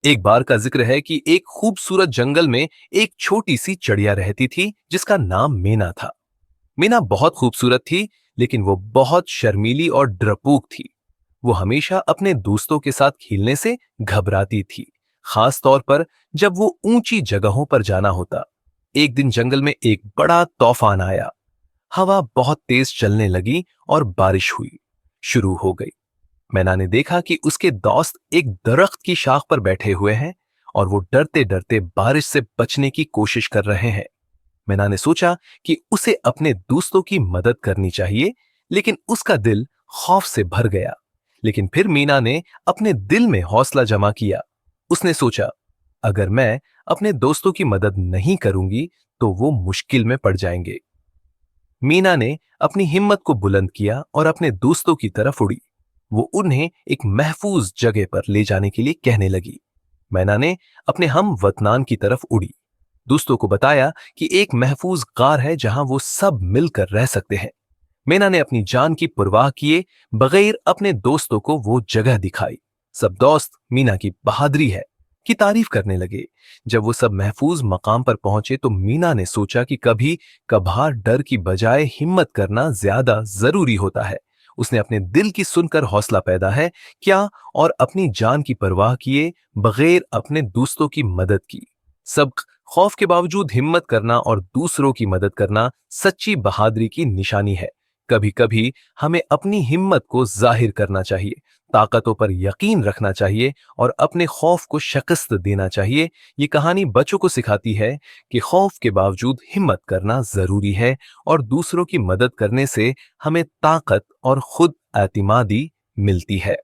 एक बार का जिक्र है कि एक खूबसूरत जंगल में एक छोटी सी चिड़िया रहती थी जिसका नाम मीना था। मीना बहुत खूबसूरत थी, लेकिन वो बहुत शर्मीली और डरपोक थी। वो हमेशा अपने दोस्तों के साथ खेलने से घबराती थी, खास तौर पर जब वो ऊंची जगहों पर जाना होता। एक दिन जंगल में एक बड़ा तूफान आया। हवा बहुत तेज चलने लगी और बारिश हुई शुरू हो गई। मैना ने देखा कि उसके दोस्त एक दरख्त की शाख पर बैठे हुए हैं और वो डरते डरते बारिश से बचने की कोशिश कर रहे हैं। मैना ने सोचा कि उसे अपने दोस्तों की मदद करनी चाहिए, लेकिन उसका दिल खौफ से भर गया। लेकिन फिर मीना ने अपने दिल में हौसला जमा किया। उसने सोचा, अगर मैं अपने दोस्तों की मदद नहीं करूंगी तो वो मुश्किल में पड़ जाएंगे। मीना ने अपनी हिम्मत को बुलंद किया और अपने दोस्तों की तरफ उड़ी। वो उन्हें एक महफूज जगह पर ले जाने के लिए कहने लगी। मैना ने अपने हम वतनान की तरफ उड़ी। दोस्तों को बताया कि एक महफूज गार है जहां वो सब मिलकर रह सकते हैं। मैना ने अपनी जान की परवाह किए बगैर अपने दोस्तों को वो जगह दिखाई। सब दोस्त मीना की बहादुरी है की तारीफ करने लगे। जब वो सब महफूज मकाम पर पहुंचे तो मीना ने सोचा कि कभी कभार डर की बजाय हिम्मत करना ज्यादा जरूरी होता है। उसने अपने दिल की सुनकर हौसला पैदा है क्या और अपनी जान की परवाह किए बगैर अपने दोस्तों की मदद की। सब खौफ के बावजूद हिम्मत करना और दूसरों की मदद करना सच्ची बहादुरी की निशानी है। कभी कभी हमें अपनी हिम्मत को जाहिर करना चाहिए, ताकतों पर यकीन रखना चाहिए और अपने खौफ को शिकस्त देना चाहिए। ये कहानी बच्चों को सिखाती है कि खौफ के बावजूद हिम्मत करना जरूरी है और दूसरों की मदद करने से हमें ताकत और खुद एतमादी मिलती है।